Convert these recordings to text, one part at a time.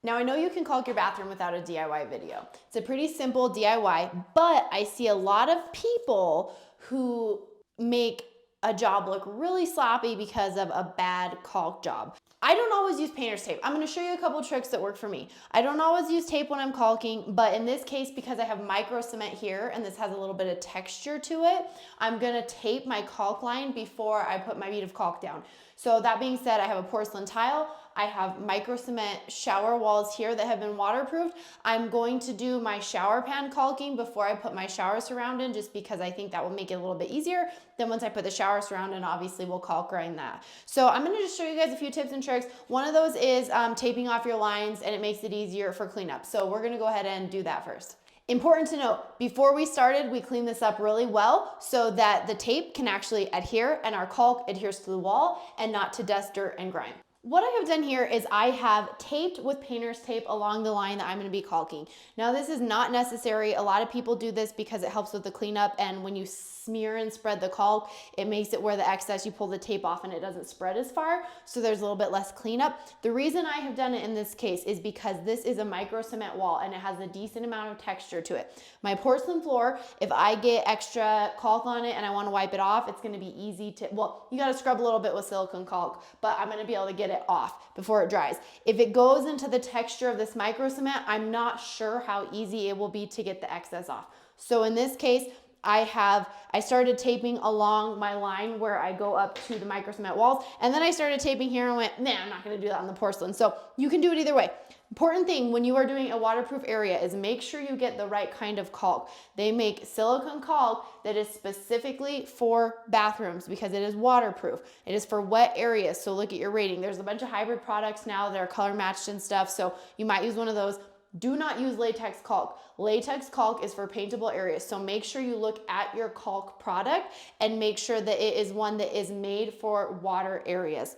Now I know you can caulk your bathroom without a DIY video. It's a pretty simple DIY, but I see a lot of people who make a job look really sloppy because of a bad caulk job. I don't always use painter's tape. I'm gonna show you a couple tricks that work for me. I don't always use tape when I'm caulking, but in this case, because I have micro cement here and this has a little bit of texture to it, I'm gonna tape my caulk line before I put my bead of caulk down. So that being said, I have a porcelain tile. I have micro cement shower walls here that have been waterproofed. I'm going to do my shower pan caulking before I put my shower surround in, just because I think that will make it a little bit easier. Then once I put the shower surround in, obviously we'll caulk grind that. So I'm gonna just show you guys a few tips and tricks. One of those is taping off your lines, and it makes it easier for cleanup. So we're gonna go ahead and do that first. Important to note, before we started, we cleaned this up really well so that the tape can actually adhere and our caulk adheres to the wall and not to dust, dirt, and grime. What I have done here is I have taped with painter's tape along the line that I'm going to be caulking. Now this is not necessary. A lot of people do this because it helps with the cleanup, and when you smear and spread the caulk, it makes it where the excess, you pull the tape off and it doesn't spread as far, so there's a little bit less cleanup. The reason I have done it in this case is because this is a micro cement wall and it has a decent amount of texture to it. My porcelain floor, if I get extra caulk on it and I want to wipe it off, it's going to be easy to, well, you got to scrub a little bit with silicone caulk, but I'm going to be able to get it off before it dries. If it goes into the texture of this micro cement, I'm not sure how easy it will be to get the excess off. So in this case, I started taping along my line where I go up to the micro cement walls, and then I started taping here and went, man, I'm not gonna do that on the porcelain. So you can do it either way. Important thing when you are doing a waterproof area is make sure you get the right kind of caulk. They make silicone caulk that is specifically for bathrooms because it is waterproof. It is for wet areas, so look at your rating. There's a bunch of hybrid products now that are color matched and stuff, so you might use one of those. Do not use latex caulk. Latex caulk is for paintable areas, so make sure you look at your caulk product and make sure that it is one that is made for water areas.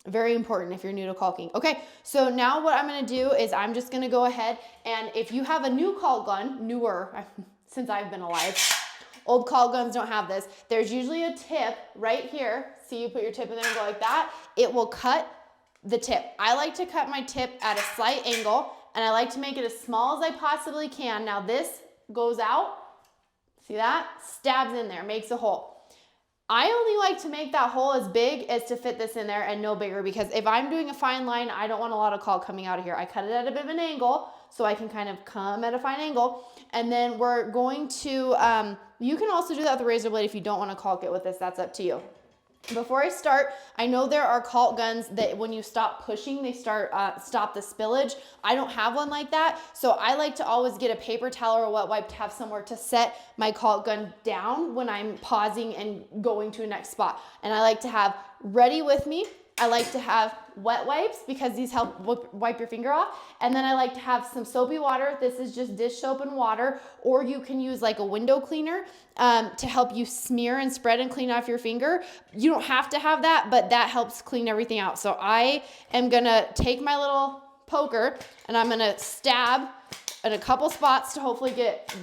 Very important if you're new to caulking. Okay, so now what I'm gonna do is I'm just gonna go ahead, and if you have a new caulk gun, newer, since I've been alive, old caulk guns don't have this, there's usually a tip right here. See, you put your tip in there and go like that. It will cut the tip. I like to cut my tip at a slight angle, and I like to make it as small as I possibly can. Now this goes out, see that? Stabs in there, makes a hole. I only like to make that hole as big as to fit this in there and no bigger, because if I'm doing a fine line, I don't want a lot of caulk coming out of here. I cut it at a bit of an angle so I can kind of come at a fine angle. And then we're going to, you can also do that with a razor blade if you don't want to caulk it with this, that's up to you. Before I start, I know there are caulk guns that when you stop pushing, they stop the spillage. I don't have one like that, so I like to always get a paper towel or a wet wipe to have somewhere to set my caulk gun down when I'm pausing and going to a next spot. And I like to have ready with me. I like to have wet wipes because these help wipe your finger off. And then I like to have some soapy water. This is just dish soap and water, or you can use like a window cleaner to help you smear and spread and clean off your finger. You don't have to have that, but that helps clean everything out. So I am gonna take my little poker and I'm gonna stab in a couple spots to hopefully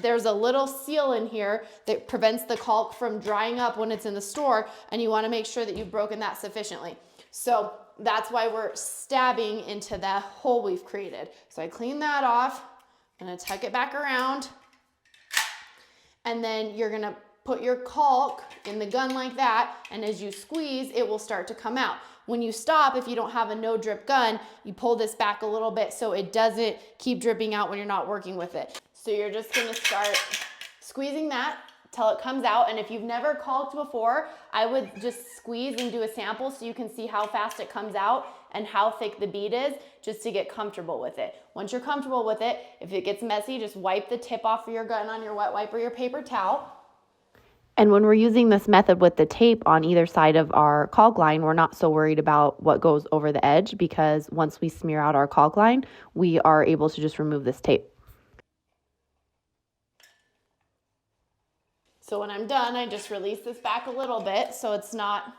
there's a little seal in here that prevents the caulk from drying up when it's in the store, and you wanna make sure that you've broken that sufficiently. So that's why we're stabbing into that hole we've created. So I clean that off, I'm gonna tuck it back around, and then you're gonna put your caulk in the gun like that, and as you squeeze, it will start to come out. When you stop, if you don't have a no drip gun, you pull this back a little bit so it doesn't keep dripping out when you're not working with it. So you're just gonna start squeezing that till it comes out. And if you've never caulked before, I would just squeeze and do a sample so you can see how fast it comes out and how thick the bead is, just to get comfortable with it. Once you're comfortable with it, if it gets messy, just wipe the tip off of your gun on your wet wipe or your paper towel. And when we're using this method with the tape on either side of our caulk line, we're not so worried about what goes over the edge, because once we smear out our caulk line, we are able to just remove this tape. So when I'm done, I just release this back a little bit so it's not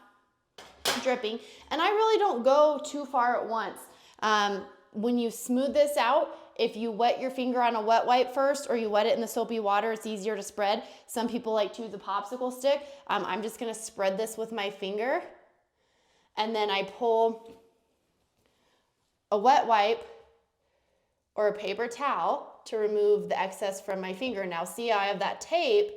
dripping. And I really don't go too far at once. When you smooth this out, if you wet your finger on a wet wipe first, or you wet it in the soapy water, it's easier to spread. Some people like to use a popsicle stick. I'm just gonna spread this with my finger, and then I pull a wet wipe or a paper towel to remove the excess from my finger. Now see how I have that tape,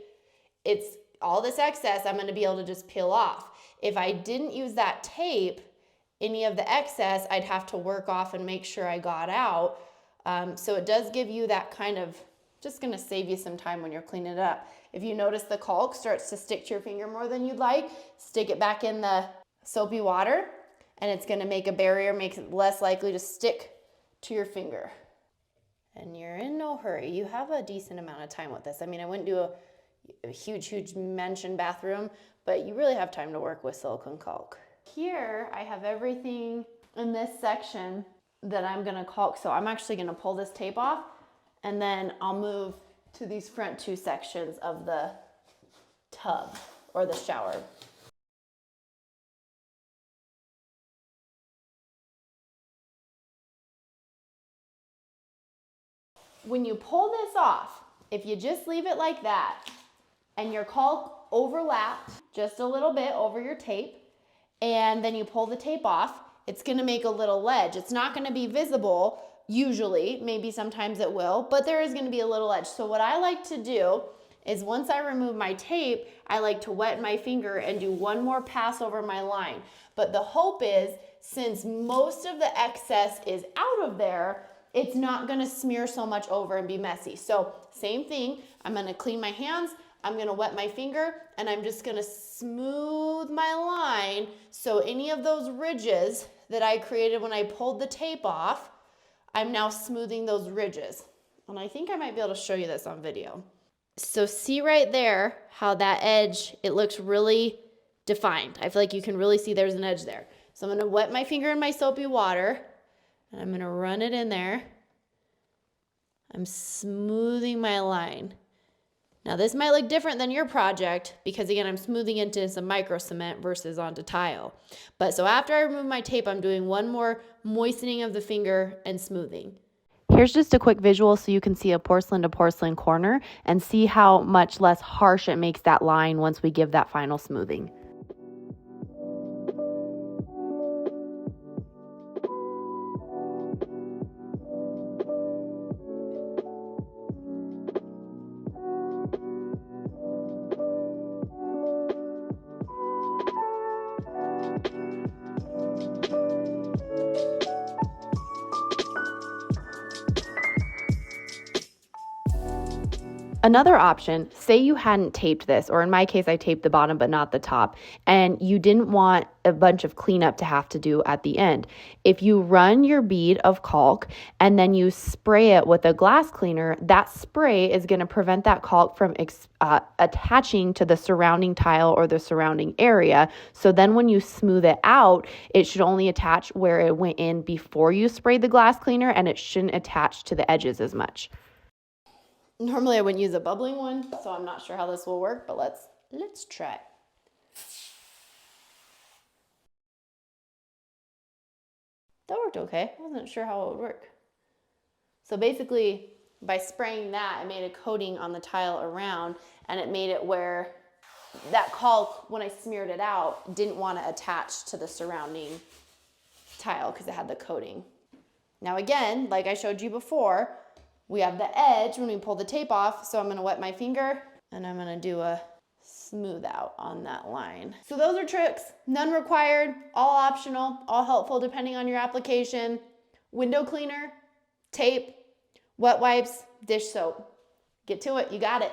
it's all this excess I'm gonna be able to just peel off. If I didn't use that tape, any of the excess I'd have to work off and make sure I got out. So it does give you that kind of, just gonna save you some time when you're cleaning it up. If you notice the caulk starts to stick to your finger more than you'd like, stick it back in the soapy water and it's gonna make a barrier, makes it less likely to stick to your finger. And you're in no hurry. You have a decent amount of time with this. I mean, I wouldn't do a huge mansion bathroom, but you really have time to work with silicone caulk. Here, I have everything in this section that I'm gonna caulk. So I'm actually gonna pull this tape off and then I'll move to these front two sections of the tub or the shower. When you pull this off, if you just leave it like that and your caulk overlapped just a little bit over your tape, and then you pull the tape off, it's gonna make a little ledge. It's not gonna be visible usually, maybe sometimes it will, but there is gonna be a little edge. So what I like to do is once I remove my tape, I like to wet my finger and do one more pass over my line. But the hope is, since most of the excess is out of there, it's not gonna smear so much over and be messy. So same thing, I'm gonna clean my hands, I'm gonna wet my finger, and I'm just gonna smooth my line so any of those ridges that I created when I pulled the tape off, I'm now smoothing those ridges. And I think I might be able to show you this on video. So see right there how that edge, it looks really defined. I feel like you can really see there's an edge there. So I'm gonna wet my finger in my soapy water, and I'm gonna run it in there. I'm smoothing my line. Now this might look different than your project because again, I'm smoothing into some micro cement versus onto tile. But so after I remove my tape, I'm doing one more moistening of the finger and smoothing. Here's just a quick visual so you can see a porcelain to porcelain corner and see how much less harsh it makes that line once we give that final smoothing. Another option, say you hadn't taped this, or in my case, I taped the bottom but not the top, and you didn't want a bunch of cleanup to have to do at the end. If you run your bead of caulk and then you spray it with a glass cleaner, that spray is going to prevent that caulk from attaching to the surrounding tile or the surrounding area. So then when you smooth it out, it should only attach where it went in before you sprayed the glass cleaner, and it shouldn't attach to the edges as much. Normally I wouldn't use a bubbling one, so I'm not sure how this will work, but let's try. That worked okay. I wasn't sure how it would work. So basically, by spraying that, I made a coating on the tile around, and it made it where that caulk, when I smeared it out, didn't want to attach to the surrounding tile because it had the coating. Now again, like I showed you before, we have the edge when we pull the tape off, so I'm gonna wet my finger and I'm gonna do a smooth out on that line. So those are tricks, none required, all optional, all helpful depending on your application. Window cleaner, tape, wet wipes, dish soap. Get to it, you got it.